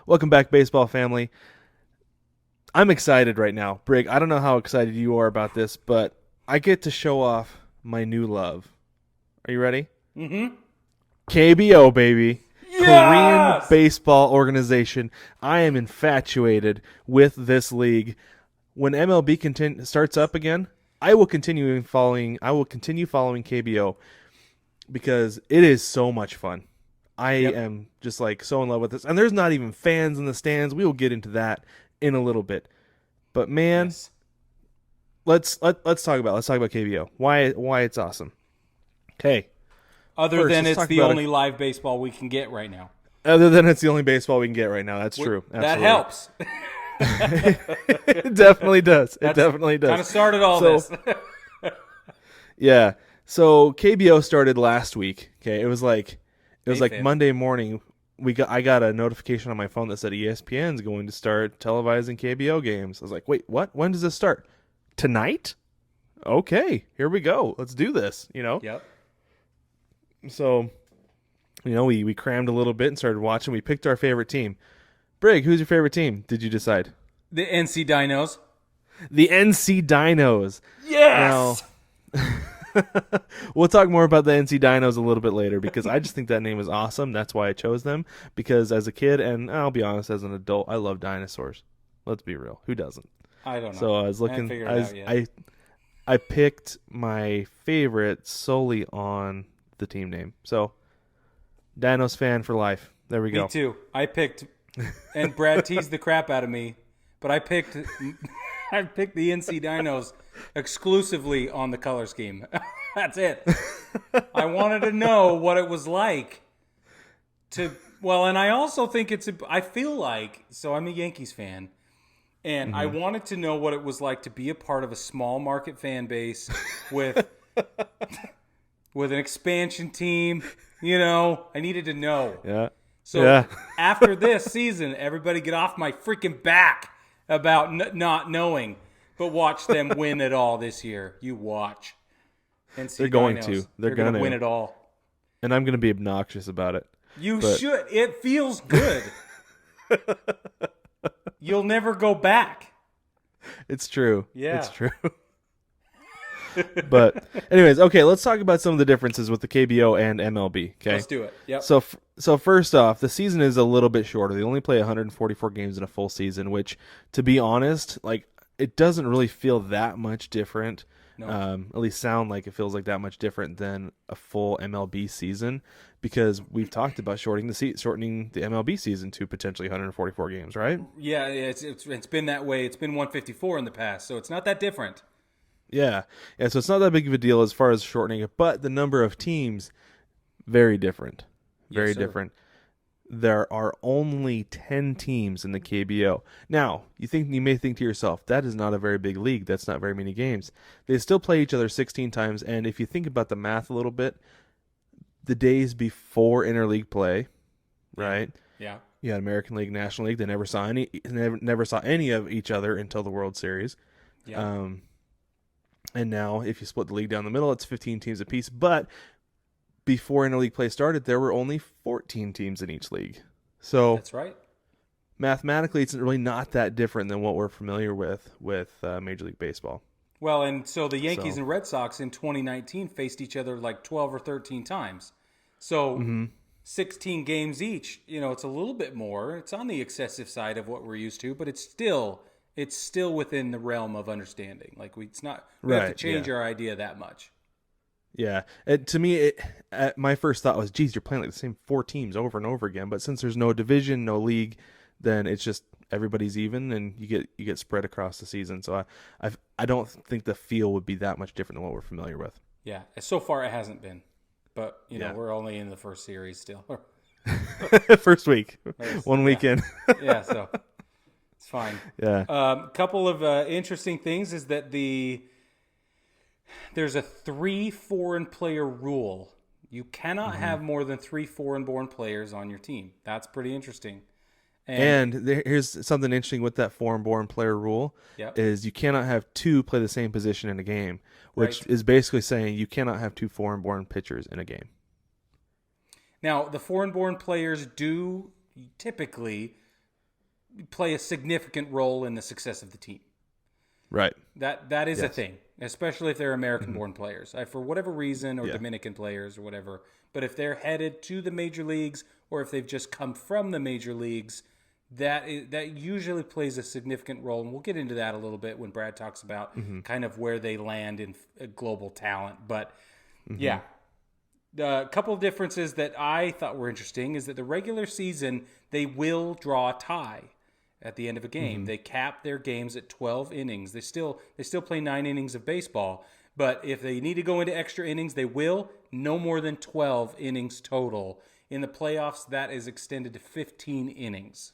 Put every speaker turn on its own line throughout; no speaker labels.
Welcome back, baseball family. I'm excited right now. Brig, I don't know how excited you are about this, but I get to show off my new love. Are you ready?
Mm-hmm.
KBO, baby. Korean
Yes!
Baseball Organization. I am infatuated with this league. When MLB starts up again, I will continue following KBO because it is so much fun. I
Yep.
am just like so in love with this. And there's not even fans in the stands. We will get into that in a little bit. But man,
Yes.
let's talk about KBO. Why it's awesome. Okay.
Other
First,
than
let's
it's
talk
the
about
only live baseball we can get right now.
other than it's the only baseball we can get right now. That's true.
That
Absolutely.
helps.
It definitely does. It
That's
definitely does.
kind of started all
So,
this.
yeah. So KBO started last week. Okay. It was
May
like
5th.
Monday morning. I got a notification on my phone that said ESPN's going to start televising KBO games. I was like, wait, what? When does this start? Tonight? Okay, here we go. Let's do this.
Yep.
So, we crammed a little bit and started watching. We picked our favorite team. Brig, who's your favorite team? Did you decide?
The NC Dinos.
The NC Dinos. Now,
Yes!
we'll talk more about the NC Dinos a little bit later because I just think that name is awesome. That's why I chose them. Because as a kid, and I'll be honest, as an adult, I love dinosaurs. Let's be real. Who doesn't?
I don't know.
So I was
I haven't
looking.
figured it out yet.
I picked my favorite solely on the team name. So, Dinos fan for life. There we go.
Me too. I picked, and Brad teased the crap out of me, but I picked the NC Dinos exclusively on the color scheme. That's it. I wanted to know what it was like and I also think I feel like, so I'm a Yankees fan, and I wanted to know what it was like to be a part of a small market fan base with with an expansion team. I needed to know.
Yeah.
So
Yeah.
after this season, everybody get off my freaking back about not knowing, but watch them win it all this year. You watch. NC
They're going
Dinos.
to. They're
going
gonna.
to win it all.
And I'm going to be obnoxious about it.
You
But-
should. It feels good. You'll never go back.
It's true.
Yeah.
It's true. But anyways, okay, let's talk about some of the differences with the KBO and MLB. Okay.
Let's do it. Yep.
So first off, the season is a little bit shorter. They only play 144 games in a full season, which, to be honest, like it doesn't really feel that much different.
No.
At least sound like it feels like that much different than a full MLB season, because we've talked about shortening the MLB season to potentially 144 games, right?
Yeah, it's been that way. It's been 154 in the past, so it's not that different.
Yeah. So it's not that big of a deal as far as shortening it, but the number of teams, very different. Very
Yes, sir.
different. There are only 10 teams in the KBO. Now, you may think to yourself, that is not a very big league. That's not very many games. They still play each other 16 times, and if you think about the math a little bit, the days before interleague play, right?
Yeah.
You had American League, National League. They never saw any of each other until the World Series.
Yeah.
And now, if you split the league down the middle, it's 15 teams apiece. But before interleague play started, there were only 14 teams in each league. So
That's right.
mathematically, it's really not that different than what we're familiar with Major League Baseball.
Well, and so the Yankees
So-
and Red Sox in 2019 faced each other like 12 or 13 times. So 16 games each, it's a little bit more. It's on the excessive side of what we're used to, but it's still within the realm of understanding. Like we have to
Right,
change
yeah.
our idea that much.
Yeah, to me, my first thought was, geez, you're playing like the same four teams over and over again. But since there's no division, no league, then it's just everybody's even, and you get spread across the season. So I don't think the feel would be that much different than what we're familiar with.
Yeah. So far it hasn't been, but
Yeah.
we're only in the first series still.
First week,
First,
one
yeah.
weekend.
Yeah. So it's fine.
Yeah.
Couple of interesting things is that there's a 3 foreign player rule. You cannot have more than 3 foreign-born players on your team. That's pretty interesting.
And here's something interesting with that foreign-born player rule
Yep.
is you cannot have two play the same position in a game, which
Right.
is basically saying you cannot have two foreign-born pitchers in a game.
Now, the foreign-born players do typically play a significant role in the success of the team.
Right.
That is a thing, especially if they're American-born players. For whatever reason, or
Yeah.
Dominican players or whatever. But if they're headed to the major leagues, or if they've just come from the major leagues, that usually plays a significant role. And we'll get into that a little bit when Brad talks about kind of where they land in global talent. But yeah, a couple of differences that I thought were interesting is that the regular season, they will draw a tie at the end of a game. They cap their games at 12 innings. They still play 9 innings of baseball, but if they need to go into extra innings, they will. No more than 12 innings total. In the playoffs, that is extended to 15 innings.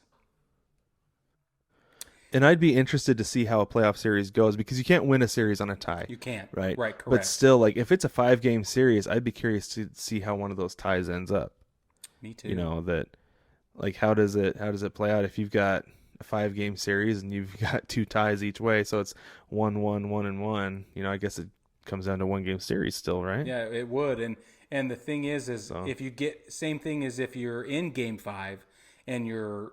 And I'd be interested to see how a playoff series goes because you can't win a series on a tie.
You can't.
Right?
Right, correct.
But still, like, if it's a 5-game series, I'd be curious to see how one of those ties ends up.
Me too.
You know, that, like, how does it play out if you've got a 5-game series and you've got 2 ties each way, so it's 1-1, 1-1. You know, I guess it comes down to 1-game series still, right?
Yeah, it would. And the thing is if you get same thing as if you're in Game 5 and you're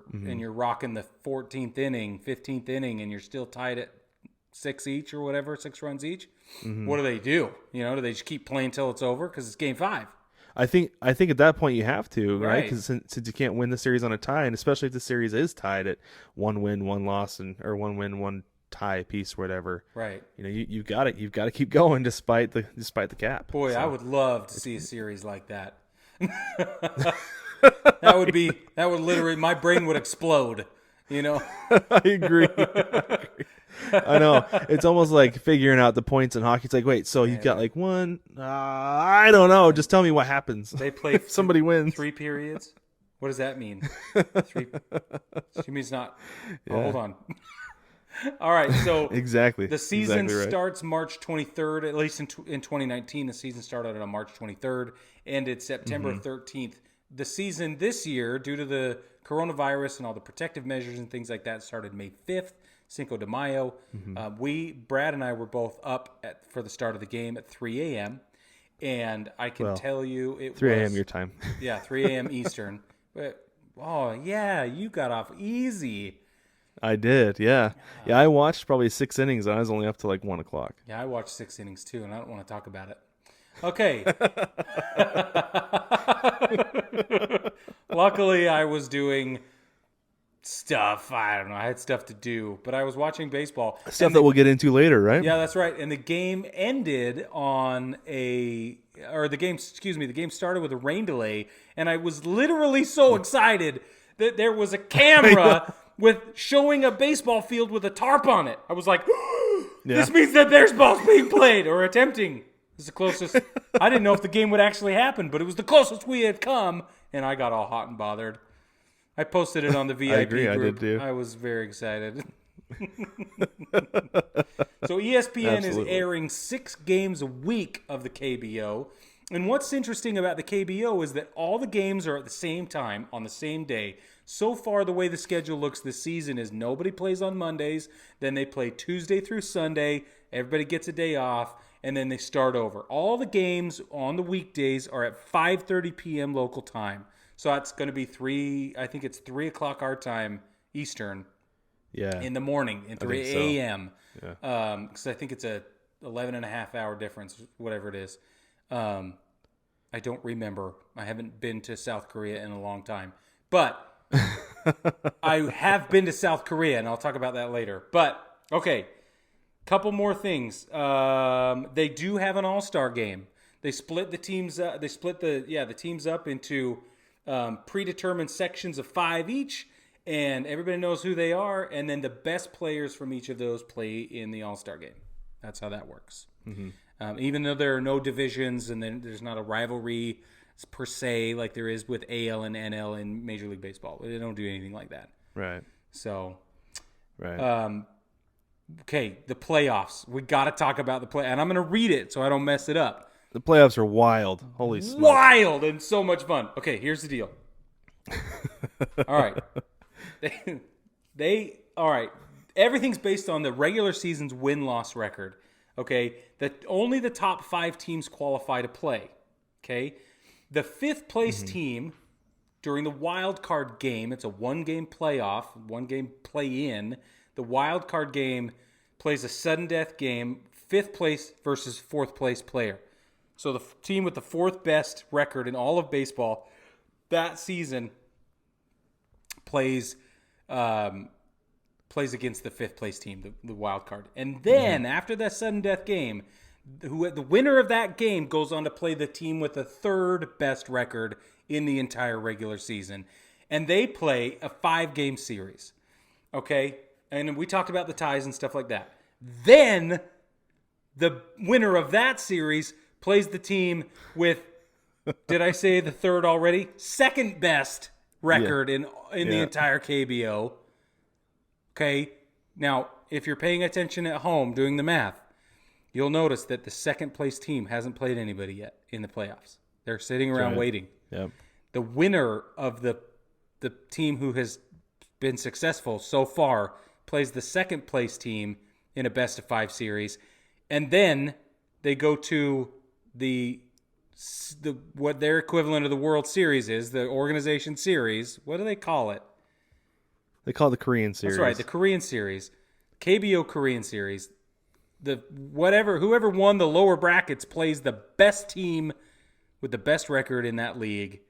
rocking the 14th inning, 15th inning, and you're still tied at 6 each or whatever, 6 runs each. What do they do? You know, do they just keep playing till it's over because it's Game 5?
I think at that point you have to, right?
Right.
Because since you can't win the series on a tie, and especially if the series is tied at 1 win, 1 loss, or 1 win, 1 tie piece, or whatever.
Right.
You know, you've got to keep going despite the cap.
Boy,
So,
I would love to see a series like that. That would literally, my brain would explode, you know?
I agree. I know. It's almost like figuring out the points in hockey. It's like, wait, so you've got like one, I don't know. Just tell me what happens.
They play
if somebody wins.
3 periods. What does that mean? 3. She means not.
Yeah.
Oh, hold on. All right, so
Exactly.
the season
Exactly right.
starts March 23rd, at least in 2019. The season started on March 23rd, ended September 13th. The season this year, due to the coronavirus and all the protective measures and things like that, started May 5th, Cinco de Mayo. Brad and I were both up for the start of the game at 3 a.m., and I can tell you it
3
was...
a.m. your time.
Yeah, 3 a.m. Eastern. But, oh, yeah, you got off easy.
I did, yeah. Yeah, I watched probably 6 innings, and I was only up to like 1 o'clock.
Yeah, I watched 6 innings too, and I don't want to talk about it. Okay. Luckily, I was doing stuff. I don't know. I had stuff to do, but I was watching baseball.
Stuff that we'll get into later, right?
Yeah, that's right. And the game ended the game started with a rain delay, and I was literally so excited that there was a camera with showing a baseball field with a tarp on it. I was like, this means that there's balls being played or attempting. This is the closest. I didn't know if the game would actually happen, but it was the closest we had come, and I got all hot and bothered. I posted it on the VIP
I agree,
group.
I did too.
I was very excited. So ESPN
Absolutely.
is airing 6 games a week of the KBO. And what's interesting about the KBO is that all the games are at the same time on the same day. So far, the way the schedule looks this season is nobody plays on Mondays, then they play Tuesday through Sunday, everybody gets a day off, and then they start over. All the games on the weekdays are at 5:30 p.m. local time. So that's going to be 3 o'clock our time, Eastern, in the morning, in 3 a.m.
Yeah.
Because I think it's a 11 and a half hour difference, whatever it is. I don't remember. I haven't been to South Korea in a long time. But I have been to South Korea, and I'll talk about that later. But, okay, couple more things. They do have an all-star game. They split the teams. The teams up into predetermined sections of 5 each, and everybody knows who they are. And then the best players from each of those play in the all-star game. That's how that works. Even though there are no divisions and then there's not a rivalry per se like there is with AL and NL in Major League Baseball. They don't do anything like that.
Right.
So,
Right.
Okay, the playoffs. We got to talk about the play, and I'm going to read it so I don't mess it up.
The playoffs are wild. Holy smokes.
Wild and so much fun. Okay, here's the deal. All right. All right. Everything's based on the regular season's win-loss record. Okay? Only the top 5 teams qualify to play. Okay? The 5th place team during the wild card game, it's a 1-game playoff, 1-game play-in. The wild card game plays a sudden death game, 5th place versus 4th place player. So the team with the 4th best record in all of baseball that season plays against the 5th place team, the wild card. And then after that sudden death game, the winner of that game goes on to play the team with the 3rd best record in the entire regular season. And they play a 5-game series. Okay? And we talked about the ties and stuff like that. Then the winner of that series plays the team with, did I say the 3rd already? 2nd best record in the entire KBO. Okay? Now, if you're paying attention at home doing the math, you'll notice that the 2nd place team hasn't played anybody yet in the playoffs. They're sitting around waiting.
Yep.
The winner of the team who has been successful so far plays the 2nd place team in a best of 5 series, and then they go to the what their equivalent of the World Series is, the organization series. What do they call it?
They call it the Korean series.
That's right, the Korean series, KBO Korean series. Whoever won the lower brackets plays the best team with the best record in that league,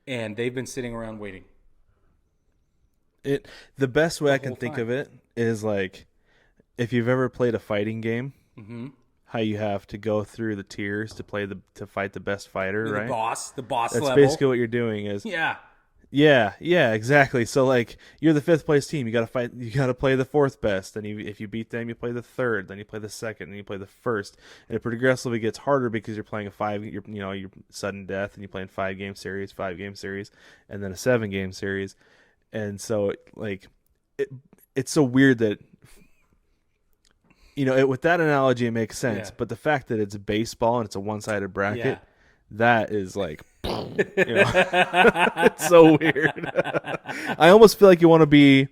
and they've been sitting around waiting.
The best way I can think of it is like if you've ever played a fighting game, how you have to go through the tiers to fight the best fighter, right?
The boss
That's
level.
basically what you're doing. Yeah, exactly. So like you're the 5th place team, you got to play the 4th best. Then if you beat them, you play the 3rd. Then you play the 2nd, and you play the 1st. And it progressively gets harder because you're playing you're sudden death, and you're playing 5-game series, and then a 7-game series. And so it's so weird that with that analogy it makes sense, but the fact that it's baseball and it's a one-sided bracket, that is like it's so weird. I almost feel like you want to be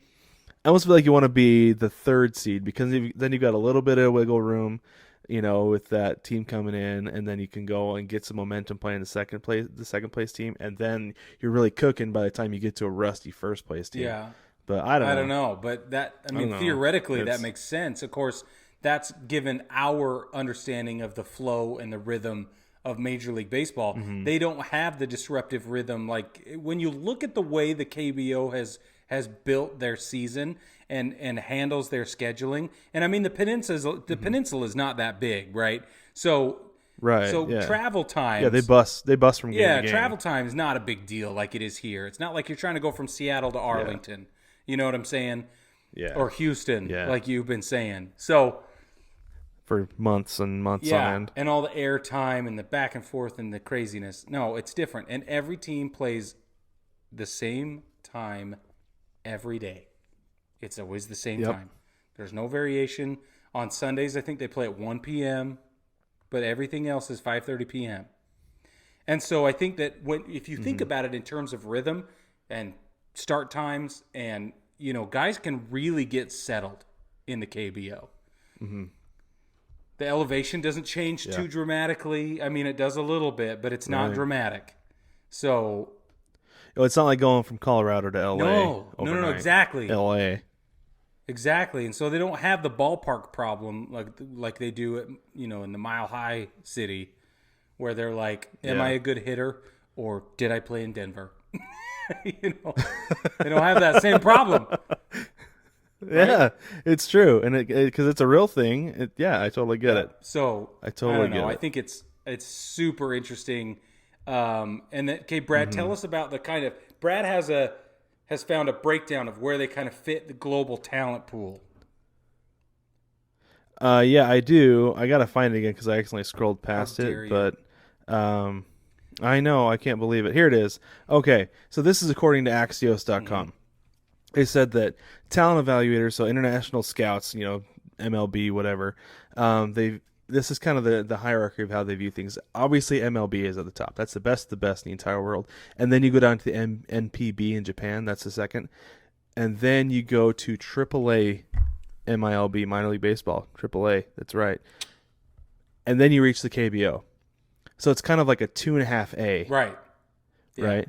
the 3rd seed, because then you've got a little bit of wiggle room, with that team coming in, and then you can go and get some momentum playing the second place team, and then you're really cooking by the time you get to a rusty 1st place team.
Yeah.
But I don't know.
But theoretically that makes sense. Of course, that's given our understanding of the flow and the rhythm of Major League Baseball. They don't have the disruptive rhythm. Like when you look at the way the KBO has built their season and handles their scheduling. And I mean, the peninsula is not that big, right? So travel times.
Yeah, they bust from game to game.
Travel time is not a big deal like it is here. It's not like you're trying to go from Seattle to Arlington. You know what I'm saying?
Yeah.
Or Houston, like you've been saying. So
for months and months on end.
And all the air time and the back and forth and the craziness. No, it's different. And every team plays the same time every day. It's always the same time. There's no variation. On Sundays, I think they play at 1 p.m., but everything else is 5:30 p.m. And so I think that if you think about it in terms of rhythm and start times, and guys can really get settled in the KBO. The elevation doesn't change too dramatically. I mean, it does a little bit, but it's not dramatic. So
it's not like going from Colorado to LA.
No, exactly.
LA.
Exactly. And so they don't have the ballpark problem like they do at, in the Mile High City, where they're like, am I a good hitter, or did I play in Denver? They don't have that same problem.
Yeah, it's true, and because it's a real thing. I totally get it.
So
I totally get it.
I think it's super interesting. And that, okay, Brad, tell us about the kind of Brad has found a breakdown of where they kind of fit the global talent pool.
Yeah, I do. I gotta find it again because I accidentally scrolled past it. But I know, I can't believe it. Here it is. Okay, so this is according to Axios.com. They said that talent evaluators, so international scouts, MLB, whatever, this is kind of the hierarchy of how they view things. Obviously, MLB is at the top. That's the best in the entire world. And then you go down to the NPB in Japan. That's the second. And then you go to AAA MILB, Minor League Baseball. AAA, that's right. And then you reach the KBO. So it's kind of like a 2.5A.
Right. Yeah.
Right?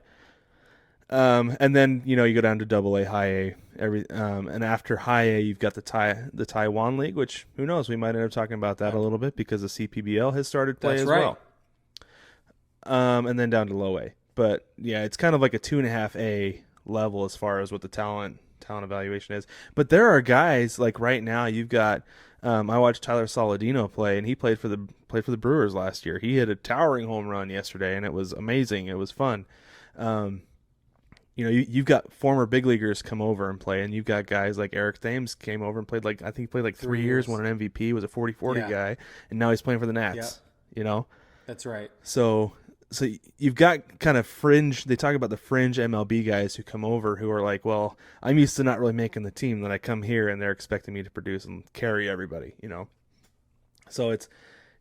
And then you go down to Double A, High A, and after High A, you've got the Taiwan League, which who knows, we might end up talking about that a little bit because the CPBL has started play
That's
as
right.
well. And then down to Low A, but yeah, it's kind of like a 2.5 A level as far as what the talent evaluation is. But there are guys like right now. You've got I watched Tyler Saladino play, and he played for the Brewers last year. He hit a towering home run yesterday, and it was amazing. It was fun. Um, you've got former big leaguers come over and play, and you've got guys like Eric Thames came over and played I think he played like 3 years, won an MVP, was a 40-40
Yeah.
guy, and now he's playing for the
Yep.
Nats. You know,
That's right.
so you've got kind of fringe. They talk about the fringe MLB guys who come over who are like, well, I'm used to not really making the team. Then I come here and they're expecting me to produce and carry everybody. So it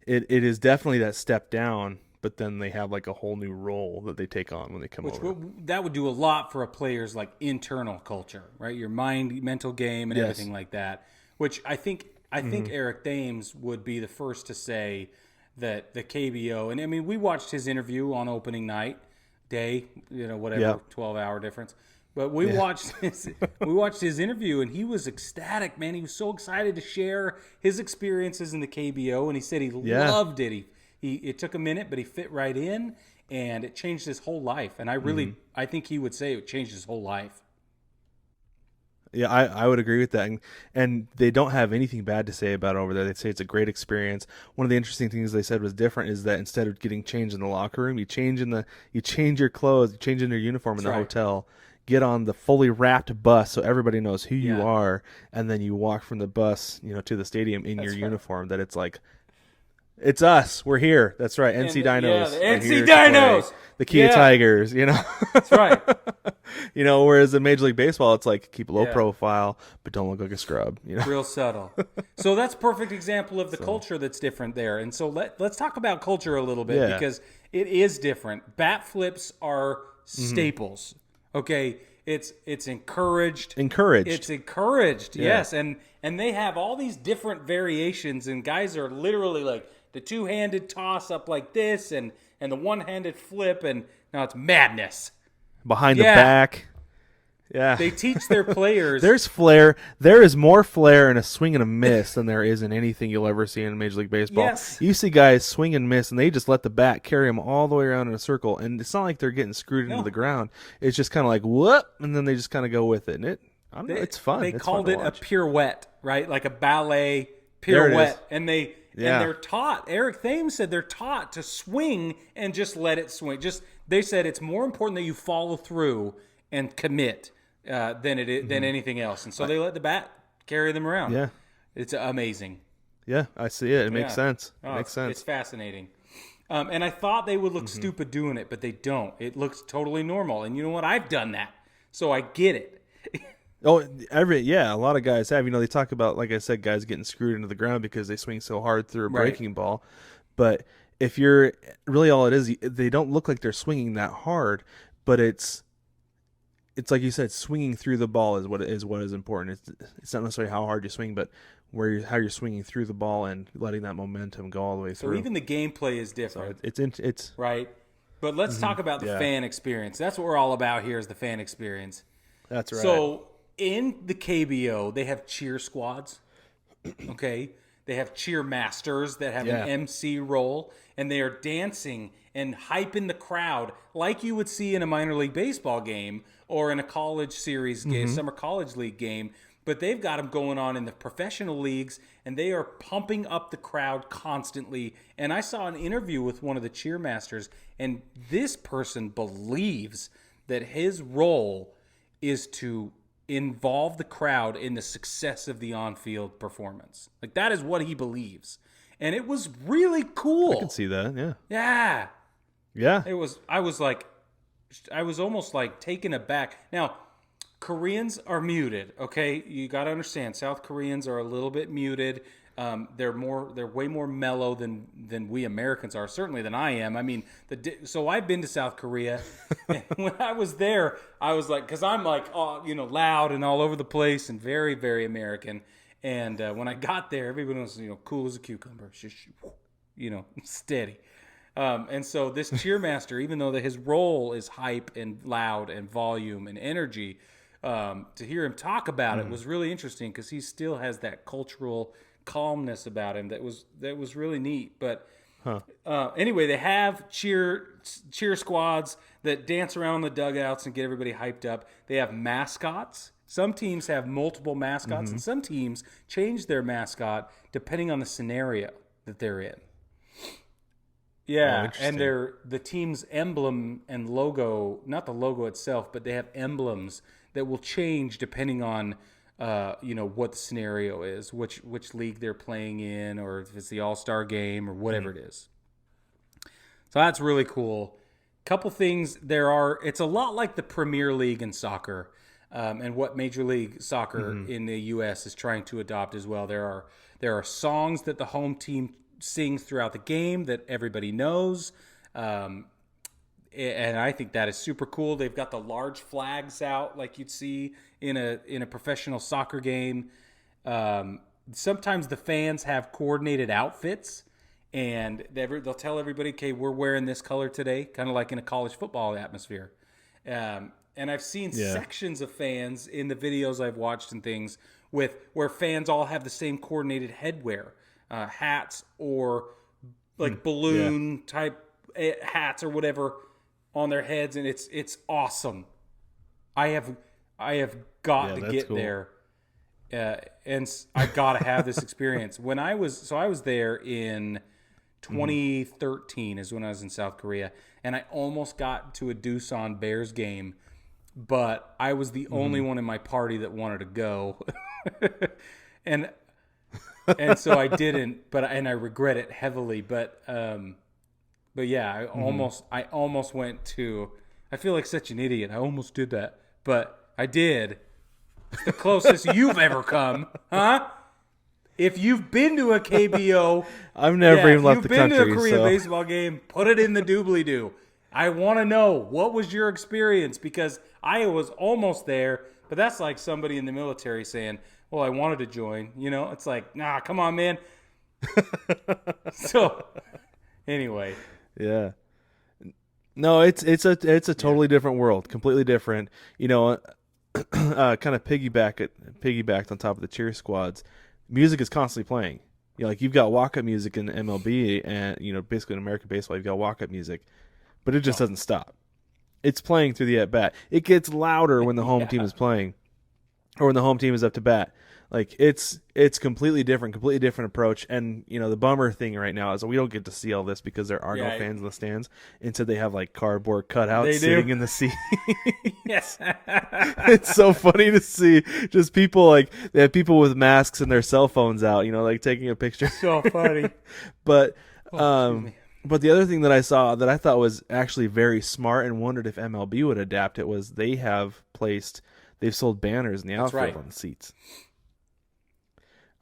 is definitely that step down. But then they have like a whole new role that they take on when they come over.
That would do a lot for a player's like internal culture, right? Your mental game, and
Yes.
everything like that. Which I think Eric Thames would be the first to say that the KBO, and I mean, we watched his interview on opening night day, whatever,
Yep.
12-hour difference. But we watched his interview, and he was ecstatic, man. He was so excited to share his experiences in the KBO, and he said he loved it. It took a minute, but he fit right in, and it changed his whole life. And I think he would say it changed his whole life.
Yeah, I would agree with that. And they don't have anything bad to say about it over there. They say it's a great experience. One of the interesting things they said was different is that instead of getting changed in the locker room, you change your clothes, you change in your uniform in the hotel, get on the fully wrapped bus so everybody knows who you are, and then you walk from the bus, to the stadium in your uniform. That it's like, it's us. We're here. That's right. NC Dinos.
the
are
NC
here to
Dinos.
play. The Kia Tigers,
That's right.
Whereas in Major League Baseball, it's like keep low
Yeah.
profile, but don't look like a scrub,
Real subtle. So that's a perfect example of the culture that's different there. And so let's talk about culture a little bit
Yeah.
because it is different. Bat flips are staples. Okay, it's encouraged. It's encouraged.
Yeah.
Yes, and they have all these different variations, and guys are literally like the two-handed toss up like this, and the one-handed flip, and now it's madness.
Behind the back. Yeah.
They teach their players.
There's flair. There is more flair in a swing and a miss than there is in anything you'll ever see in Major League Baseball.
Yes.
You see guys swing and miss, and they just let the bat carry them all the way around in a circle, and it's not like they're getting screwed into the ground. It's just kind of like, whoop, and then they just kind of go with it. And I don't know, it's fun.
They
It's
called
fun
it
to
a
watch.
pirouette, right? Like a ballet
There it
pirouette.
is.
And they're taught. Eric Thames said they're taught to swing and just let it swing. They said it's more important that you follow through and commit than anything else. And so they let the bat carry them around.
Yeah.
It's amazing.
Yeah, I see it. It makes sense. It makes sense.
It's fascinating. And I thought they would look stupid doing it, but they don't. It looks totally normal. And you know what? I've done that, so I get it.
Oh, a lot of guys have. They talk about, like I said, guys getting screwed into the ground because they swing so hard through a breaking ball. But if you're really all it is, they don't look like they're swinging that hard. But it's like you said, swinging through the ball is what is important. It's not necessarily how hard you swing, but how you're swinging through the ball and letting that momentum go all the way through.
So even the gameplay is different.
So it's
right. But let's talk about the fan experience. That's what we're all about here is the fan experience.
That's right.
So in the KBO, they have cheer squads. Okay. They have cheer masters that have an MC role, and they are dancing and hyping the crowd like you would see in a minor league baseball game or in a college series game, summer college league game. But they've got them going on in the professional leagues, and they are pumping up the crowd constantly. And I saw an interview with one of the cheermasters, and this person believes that his role is to involve the crowd in the success of the on-field performance. Like, that is what he believes. And it was really cool.
I can see that, yeah.
Yeah.
Yeah.
I was almost like taken aback. Now, Koreans are muted, okay? You got to understand, South Koreans are a little bit muted. They're way more mellow than we Americans are, certainly than I am. I mean, so I've been to South Korea, and when I was there, I was like, because I'm like, loud and all over the place and very, very American. And when I got there, everybody was, cool as a cucumber, just, steady. And so this cheermaster, even though his role is hype and loud and volume and energy, to hear him talk about it was really interesting because he still has that cultural calmness about him that was really neat. But anyway, they have cheer squads that dance around the dugouts and get everybody hyped up. They have mascots. Some teams have multiple mascots, and some teams change their mascot depending on the scenario that they're in. Yeah, and the team's emblem and logo, not the logo itself, but they have emblems that will change depending on what the scenario is, which league they're playing in, or if it's the All-Star game or whatever it is. So that's really cool. Couple things it's a lot like the Premier League in soccer, and what Major League Soccer in the U.S. is trying to adopt as well. There are songs that the home team sings throughout the game that everybody knows, and I think that is super cool. They've got the large flags out like you'd see in a professional soccer game. Sometimes the fans have coordinated outfits, and they'll tell everybody, "Okay, we're wearing this color today," kind of like in a college football atmosphere. And I've seen sections of fans in the videos I've watched and things where fans all have the same coordinated headwear. Hats or like balloon type hats or whatever on their heads, and it's awesome. I have got to get there, and I got to have this experience. I was there in 2013 is when I was in South Korea, and I almost got to a Doosan Bears game, but I was the only one in my party that wanted to go, and so I didn't, and I regret it heavily. But yeah, I almost went to. I feel like such an idiot. I almost did that, but I did. It's the closest you've ever come, huh? If you've been to a KBO,
I've never even left the country.
If you've been to a Korea baseball game, put it in the doobly-doo. I want to know, what was your experience? Because I was almost there, but that's like somebody in the military saying, well, I wanted to join. It's like, nah, come on, man. So, anyway.
Yeah. No, it's a totally different world, completely different. Kind of piggybacked on top of the cheer squads. Music is constantly playing. Like you've got walk-up music in MLB, and basically in American baseball, you've got walk-up music, but it just doesn't stop. It's playing through the at bat. It gets louder when the home team is playing, or when the home team is up to bat. Like it's completely different approach. And the bummer thing right now is that we don't get to see all this because there are no fans in the stands. Instead, they have like cardboard cutouts sitting in the seat.
Yes,
it's so funny to see just people like they have people with masks and their cell phones out. Like taking a picture.
So funny.
But but the other thing that I saw that I thought was actually very smart and wondered if MLB would adapt it was they've sold banners in the outfield on the seats.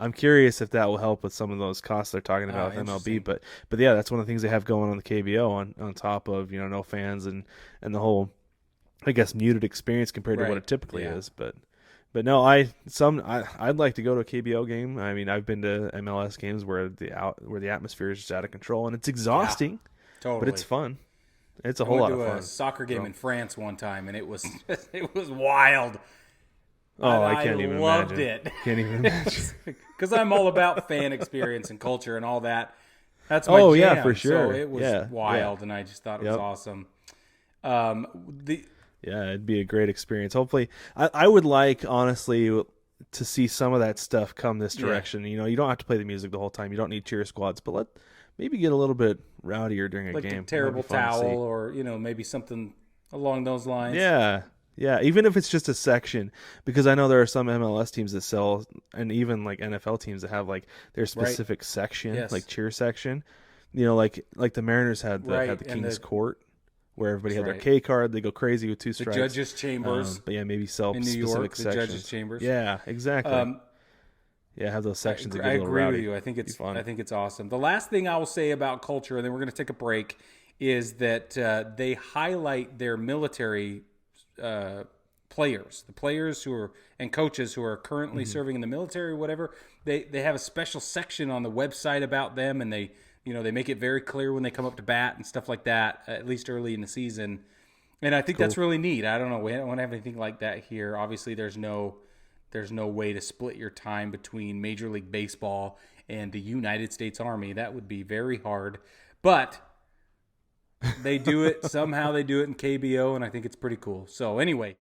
I'm curious if that will help with some of those costs they're talking about with MLB, but yeah, that's one of the things they have going on the KBO on top of no fans and the whole, I guess, muted experience compared to what it typically is. But no, I'd like to go to a KBO game. I mean, I've been to MLS games where the atmosphere is just out of control and it's exhausting,
totally,
but it's fun. It's a whole lot of fun.
I went to a soccer game in France one time, and it was wild.
Oh, I can't even imagine.
I loved it.
Can't even imagine.
Because I'm all about fan experience and culture and all that. That's my jam.
Yeah, for sure.
So it was wild, and I just thought it was awesome.
It'd be a great experience. Hopefully, I would like, honestly, to see some of that stuff come this direction. You don't have to play the music the whole time. You don't need cheer squads, but maybe get a little bit rowdier during a game.
Like a terrible towel or, maybe something along those lines.
Yeah, even if it's just a section, because I know there are some MLS teams that sell, and even like NFL teams that have like their specific section, like cheer section. Like the Mariners had the King's Court, where everybody had their K card. They go crazy with two strikes.
The judges' chambers.
But yeah, maybe sell
in New
specific
York,
sections.
the judges' chambers.
Yeah, exactly. Have those sections.
I agree with you. I think it's fun. I think it's awesome. The last thing I will say about culture, and then we're going to take a break, is that they highlight their military players, the players and coaches who are currently serving in the military or whatever. They have a special section on the website about them, and they They make it very clear when they come up to bat and stuff like that, at least early in the season. And I think
Cool.
that's really neat. I don't know. We don't have anything like that here. Obviously, there's no way to split your time between Major League Baseball and the United States Army. That would be very hard. But they do it. Somehow they do it in KBO, and I think it's pretty cool. So anyway,